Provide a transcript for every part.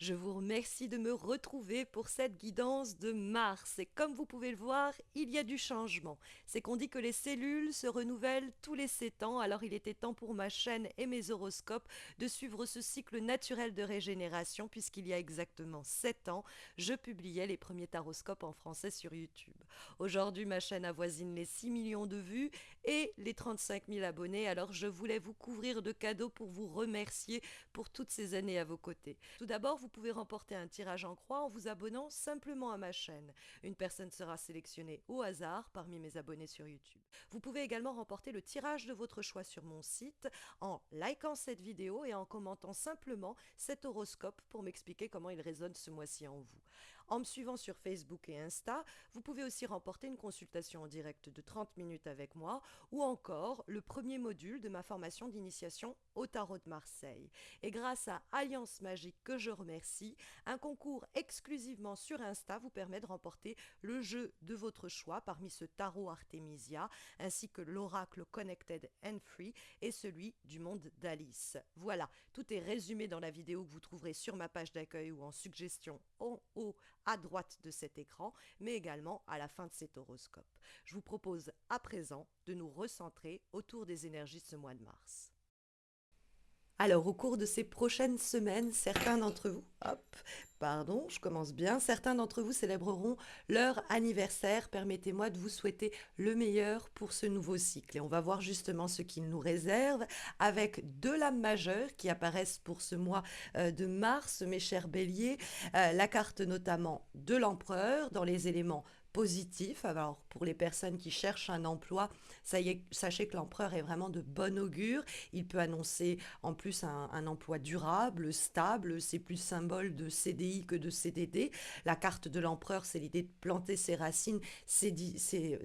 Je vous remercie de me retrouver pour cette guidance de Mars. Et comme vous pouvez le voir, il y a du changement. C'est qu'on dit que les cellules se renouvellent tous les 7 ans, alors il était temps pour ma chaîne et mes horoscopes de suivre ce cycle naturel de régénération, puisqu'il y a exactement 7 ans, je publiais les premiers taroscopes en français sur YouTube. Aujourd'hui, ma chaîne avoisine les 6 millions de vues et les 35 000 abonnés, alors je voulais vous couvrir de cadeaux pour vous remercier pour toutes ces années à vos côtés. Tout d'abord, vous pouvez remporter un tirage en croix en vous abonnant simplement à ma chaîne. Une personne sera sélectionnée au hasard parmi mes abonnés sur YouTube. Vous pouvez également remporter le tirage de votre choix sur mon site en likant cette vidéo et en commentant simplement cet horoscope pour m'expliquer comment il résonne ce mois-ci en vous. En me suivant sur Facebook et Insta, vous pouvez aussi remporter une consultation en direct de 30 minutes avec moi ou encore le premier module de ma formation d'initiation au tarot de Marseille. Et grâce à Alliance Magique, que je remercie, un concours exclusivement sur Insta vous permet de remporter le jeu de votre choix parmi ce tarot Artemisia, ainsi que l'oracle Connected and Free et celui du monde d'Alice. Voilà, tout est résumé dans la vidéo que vous trouverez sur ma page d'accueil ou en suggestion en haut à droite de cet écran, mais également à la fin de cet horoscope. Je vous propose à présent de nous recentrer autour des énergies de ce mois de mars. Alors, au cours de ces prochaines semaines, certains d'entre vous, je commence bien, certains d'entre vous célébreront leur anniversaire. Permettez-moi de vous souhaiter le meilleur pour ce nouveau cycle. Et on va voir justement ce qu'il nous réserve avec deux lames majeures qui apparaissent pour ce mois de mars, mes chers béliers. La carte notamment de l'empereur dans les éléments positifs. Alors, pour les personnes qui cherchent un emploi, ça y est, sachez que l'empereur est vraiment de bon augure. Il peut annoncer en plus un emploi durable, stable. C'est plus symbole de CDI que de CDD. La carte de l'empereur, c'est l'idée de planter ses racines, c'est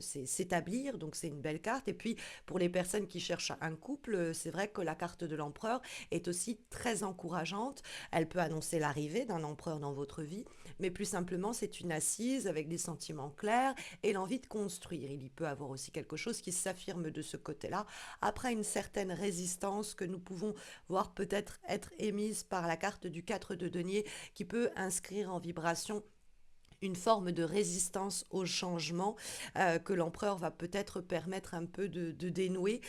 s'établir. Donc c'est une belle carte. Et puis pour les personnes qui cherchent un couple, c'est vrai que la carte de l'empereur est aussi très encourageante. Elle peut annoncer l'arrivée d'un empereur dans votre vie, mais plus simplement, c'est une assise avec des sentiments clairs et l'envie de construire. Il y peut avoir aussi quelque chose qui s'affirme de ce côté-là, après une certaine résistance que nous pouvons voir peut-être être émise par la carte du 4 de denier, qui peut inscrire en vibration une forme de résistance au changement que l'empereur va peut-être permettre un peu de dénouer,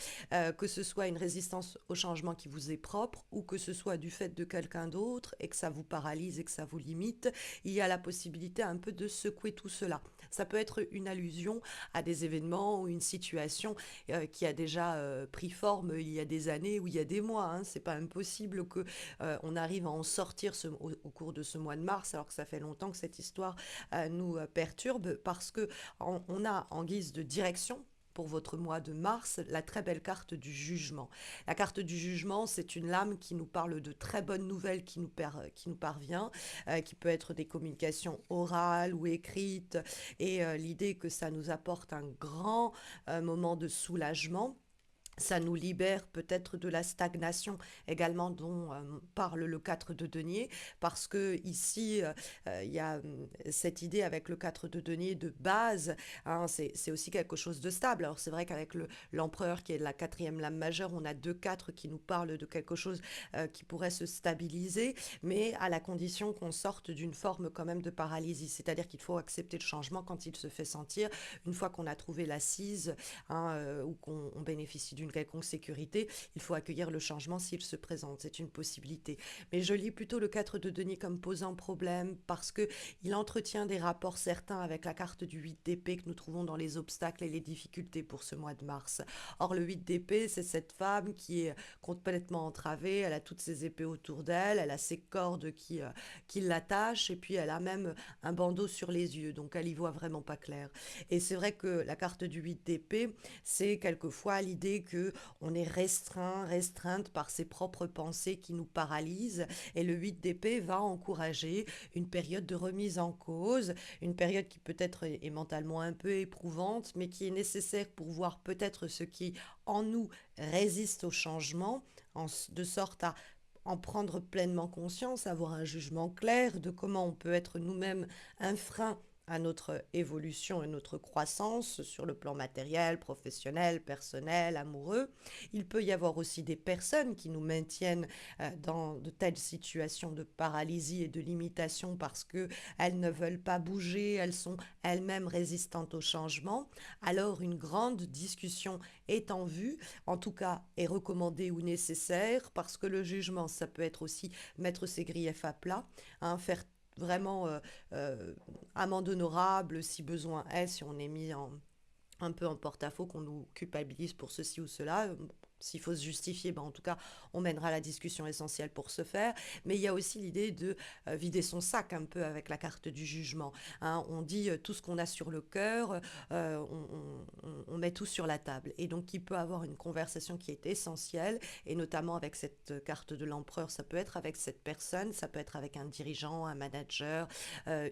que ce soit une résistance au changement qui vous est propre ou que ce soit du fait de quelqu'un d'autre et que ça vous paralyse et que ça vous limite. Il y a la possibilité un peu de secouer tout cela. Ça peut être une allusion à des événements ou une situation qui a déjà pris forme il y a des années ou il y a des mois. Hein. C'est pas impossible que on arrive à en sortir au cours de ce mois de mars, alors que ça fait longtemps que cette histoire nous perturbe, parce que on a en guise de direction pour votre mois de mars, la très belle carte du jugement. La carte du jugement, c'est une lame qui nous parle de très bonnes nouvelles qui nous parvient, qui peut être des communications orales ou écrites, et l'idée que ça nous apporte un grand moment de soulagement. Ça nous libère peut-être de la stagnation également dont parle le 4 de denier, parce que ici, il y a cette idée avec le 4 de denier de base, hein, c'est aussi quelque chose de stable. Alors c'est vrai qu'avec l'empereur qui est la quatrième lame majeure, on a deux 4 qui nous parlent de quelque chose qui pourrait se stabiliser, mais à la condition qu'on sorte d'une forme quand même de paralysie. C'est-à-dire qu'il faut accepter le changement quand il se fait sentir, une fois qu'on a trouvé l'assise, hein, ou qu'on bénéficie d'une quelconque sécurité, il faut accueillir le changement s'il se présente. C'est une possibilité. Mais je lis plutôt le 4 de denier comme posant problème parce qu'il entretient des rapports certains avec la carte du 8 d'épée que nous trouvons dans les obstacles et les difficultés pour ce mois de mars. Or, le 8 d'épée, c'est cette femme qui est complètement entravée, elle a toutes ses épées autour d'elle, elle a ses cordes qui l'attachent et puis elle a même un bandeau sur les yeux, donc elle y voit vraiment pas clair. Et c'est vrai que la carte du 8 d'épée, c'est quelquefois l'idée que on est restreint, restreinte par ses propres pensées qui nous paralysent. Et le 8 d'épée va encourager une période de remise en cause, une période qui peut-être est mentalement un peu éprouvante, mais qui est nécessaire pour voir peut-être ce qui en nous résiste au changement, de sorte à en prendre pleinement conscience, avoir un jugement clair de comment on peut être nous-mêmes un frein à notre évolution et notre croissance sur le plan matériel, professionnel, personnel, amoureux. Il peut y avoir aussi des personnes qui nous maintiennent dans de telles situations de paralysie et de limitation parce qu'elles ne veulent pas bouger, elles sont elles-mêmes résistantes au changement. Alors une grande discussion est en vue, en tout cas est recommandée ou nécessaire, parce que le jugement, ça peut être aussi mettre ses griefs à plat, hein, faire vraiment amende honorable si besoin est, si on est mis un peu en porte-à-faux, qu'on nous culpabilise pour ceci ou cela. S'il faut se justifier, ben en tout cas, on mènera la discussion essentielle pour ce faire. Mais il y a aussi l'idée de vider son sac un peu avec la carte du jugement, hein. On dit tout ce qu'on a sur le cœur, on met tout sur la table. Et donc, il peut avoir une conversation qui est essentielle, et notamment avec cette carte de l'empereur, ça peut être avec cette personne, ça peut être avec un dirigeant, un manager,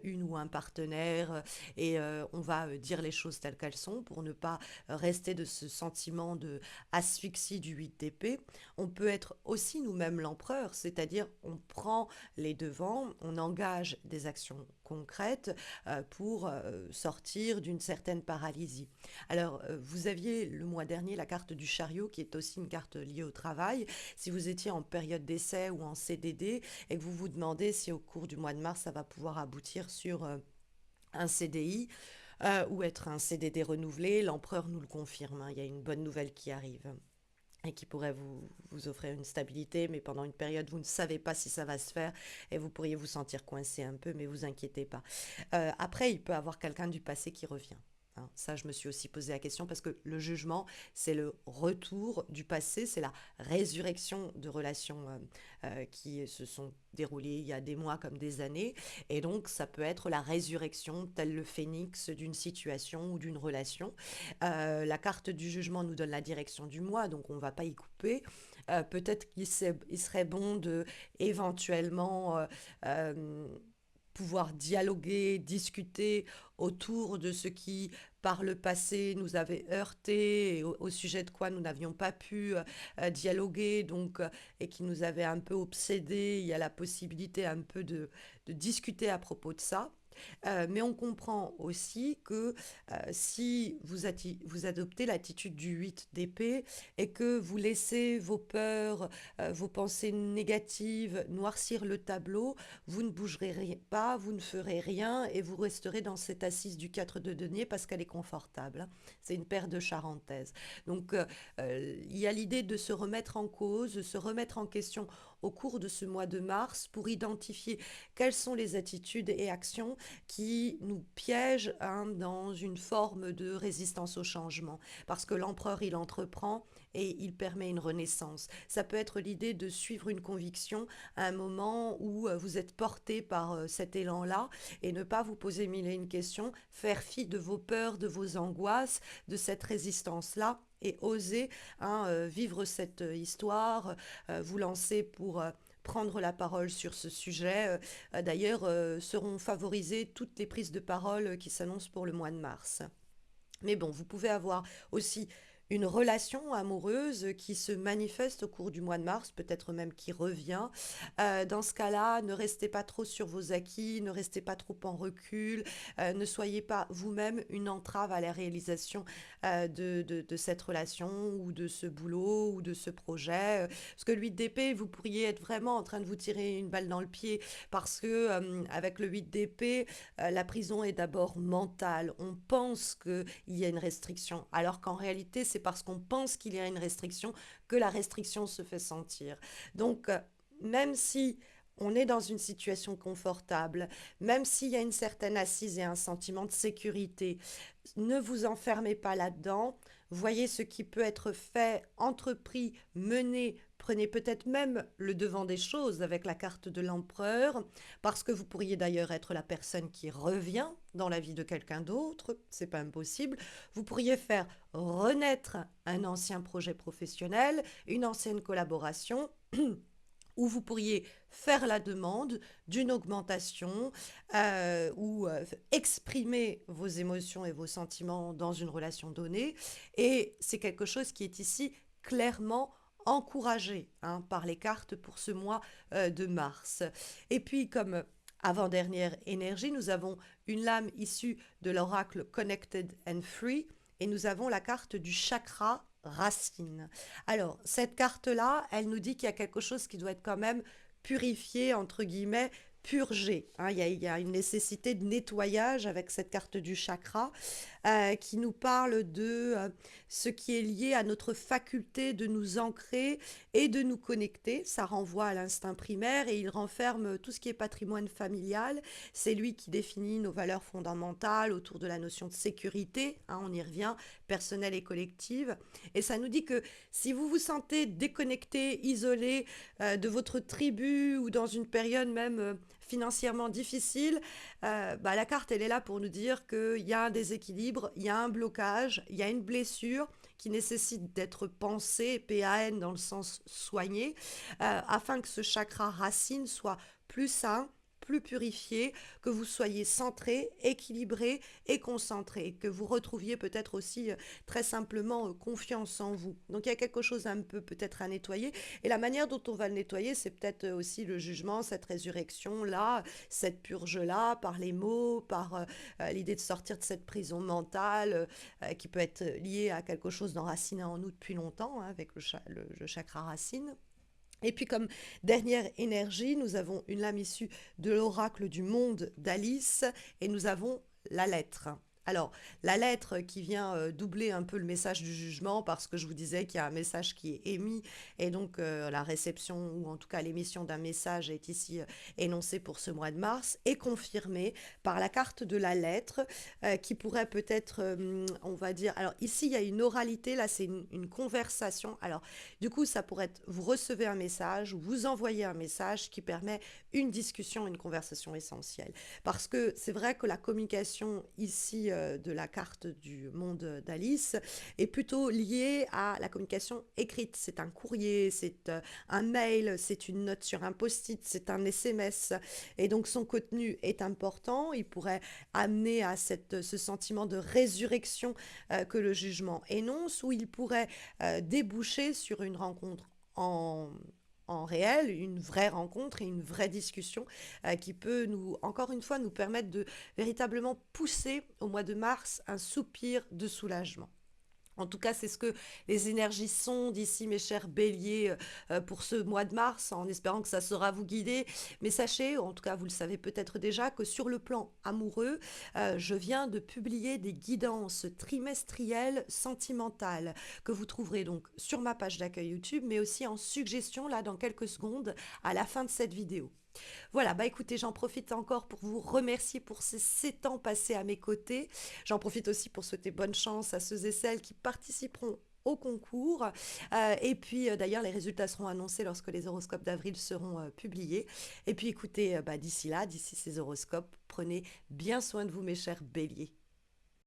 une ou un partenaire, et on va dire les choses telles qu'elles sont pour ne pas rester de ce sentiment de asphyxie du 8 d'épée. On peut être aussi nous-mêmes l'empereur, c'est-à-dire on prend les devants, on engage des actions concrètes pour sortir d'une certaine paralysie. Alors, vous aviez le mois dernier la carte du chariot qui est aussi une carte liée au travail. Si vous étiez en période d'essai ou en CDD et que vous vous demandez si au cours du mois de mars ça va pouvoir aboutir sur un CDI, ou être un CDD renouvelé, l'empereur nous le confirme, hein. Il y a une bonne nouvelle qui arrive et qui pourrait vous offrir une stabilité, mais pendant une période, vous ne savez pas si ça va se faire et vous pourriez vous sentir coincé un peu, mais vous inquiétez pas. Après, il peut y avoir quelqu'un du passé qui revient, hein. Ça, je me suis aussi posé la question parce que le jugement, c'est le retour du passé, c'est la résurrection de relations qui se sont déroulées il y a des mois comme des années. Et donc, ça peut être la résurrection, tel le phénix, d'une situation ou d'une relation. La carte du jugement nous donne la direction du mois, donc on ne va pas y couper. Peut-être qu'il serait bon de éventuellement euh, pouvoir dialoguer, discuter autour de ce qui, par le passé, nous avait heurté, et au sujet de quoi nous n'avions pas pu dialoguer, donc, et qui nous avait un peu obsédé. Il y a la possibilité un peu de discuter à propos de ça. Mais on comprend aussi que si vous adoptez l'attitude du 8 d'épée et que vous laissez vos peurs, vos pensées négatives noircir le tableau, vous ne bougerez pas, vous ne ferez rien et vous resterez dans cette assise du 4 de denier parce qu'elle est confortable, hein. C'est une paire de charentaises. Donc il y a l'idée de se remettre en cause, de se remettre en question au cours de ce mois de mars pour identifier quelles sont les attitudes et actions qui nous piègent, hein, dans une forme de résistance au changement. Parce que l'empereur, il entreprend et il permet une renaissance. Ça peut être l'idée de suivre une conviction à un moment où vous êtes porté par cet élan-là et ne pas vous poser mille et une questions, faire fi de vos peurs, de vos angoisses, de cette résistance-là et oser, hein, vivre cette histoire, vous lancer pour prendre la parole sur ce sujet. D'ailleurs, seront favorisées toutes les prises de parole qui s'annoncent pour le mois de mars. Mais bon, vous pouvez avoir aussi une relation amoureuse qui se manifeste au cours du mois de mars, peut-être même qui revient. Dans ce cas-là, ne restez pas trop sur vos acquis, ne restez pas trop en recul, ne soyez pas vous-même une entrave à la réalisation de cette relation ou de ce boulot ou de ce projet. Parce que le 8 d'épée, vous pourriez être vraiment en train de vous tirer une balle dans le pied parce que avec le 8 d'épée, la prison est d'abord mentale. On pense qu'il y a une restriction, alors qu'en réalité, c'est parce qu'on pense qu'il y a une restriction que la restriction se fait sentir. Donc, même si on est dans une situation confortable, même s'il y a une certaine assise et un sentiment de sécurité, ne vous enfermez pas là-dedans. Voyez ce qui peut être fait, entrepris, mené. Prenez peut-être même le devant des choses avec la carte de l'empereur, parce que vous pourriez d'ailleurs être la personne qui revient dans la vie de quelqu'un d'autre, c'est pas impossible. Vous pourriez faire renaître un ancien projet professionnel, une ancienne collaboration, où vous pourriez faire la demande d'une augmentation ou exprimer vos émotions et vos sentiments dans une relation donnée. Et c'est quelque chose qui est ici clairement encouragé, hein, par les cartes pour ce mois de mars. Et puis, comme Avant-dernière énergie, nous avons une lame issue de l'oracle Connected and Free et nous avons la carte du chakra racine. Alors, cette carte-là, elle nous dit qu'il y a quelque chose qui doit être quand même purifié, entre guillemets, purgé. Hein. Il y a une nécessité de nettoyage avec cette carte du chakra qui nous parle de ce qui est lié à notre faculté de nous ancrer et de nous connecter. Ça renvoie à l'instinct primaire et il renferme tout ce qui est patrimoine familial. C'est lui qui définit nos valeurs fondamentales autour de la notion de sécurité. Hein, on y revient, personnelle et collective. Et ça nous dit que si vous vous sentez déconnecté, isolé de votre tribu ou dans une période même financièrement difficile, la carte, elle est là pour nous dire qu'il y a un déséquilibre, il y a un blocage, il y a une blessure qui nécessite d'être pensée, PAN dans le sens soigné, afin que ce chakra racine soit plus sain, plus purifié, que vous soyez centré, équilibré et concentré, que vous retrouviez peut-être aussi très simplement confiance en vous. Donc il y a quelque chose un peu peut-être à nettoyer et la manière dont on va le nettoyer, c'est peut-être aussi le jugement, cette résurrection-là, cette purge-là, par les mots, par l'idée de sortir de cette prison mentale qui peut être liée à quelque chose d'enraciné en nous depuis longtemps, hein, avec le chakra racine. Et puis comme dernière énergie, nous avons une lame issue de l'oracle du monde d'Alice et nous avons la lettre. Alors, la lettre qui vient doubler un peu le message du jugement parce que je vous disais qu'il y a un message qui est émis et donc la réception ou en tout cas l'émission d'un message est ici énoncée pour ce mois de mars et confirmée par la carte de la lettre qui pourrait peut-être, on va dire, alors ici il y a une oralité, là c'est une conversation. Alors du coup ça pourrait être, vous recevez un message ou vous envoyez un message qui permet une discussion, une conversation essentielle. Parce que c'est vrai que la communication ici de la carte du monde d'Alice est plutôt liée à la communication écrite. C'est un courrier, c'est un mail, c'est une note sur un post-it, c'est un SMS. Et donc son contenu est important. Il pourrait amener à ce sentiment de résurrection que le jugement énonce, ou il pourrait déboucher sur une rencontre en réel, une vraie rencontre et une vraie discussion qui peut nous, encore une fois, nous permettre de véritablement pousser au mois de mars un soupir de soulagement. En tout cas, c'est ce que les énergies sont d'ici, mes chers béliers, pour ce mois de mars, en espérant que ça saura vous guider. Mais sachez, en tout cas, vous le savez peut-être déjà, que sur le plan amoureux, je viens de publier des guidances trimestrielles sentimentales que vous trouverez donc sur ma page d'accueil YouTube, mais aussi en suggestion, là, dans quelques secondes, à la fin de cette vidéo. Voilà, écoutez, j'en profite encore pour vous remercier pour ces 7 ans passés à mes côtés. J'en profite aussi pour souhaiter bonne chance à ceux et celles qui participeront au concours. Et puis d'ailleurs, les résultats seront annoncés lorsque les horoscopes d'avril seront publiés. Et puis écoutez, d'ici là, d'ici ces horoscopes, prenez bien soin de vous mes chers béliers.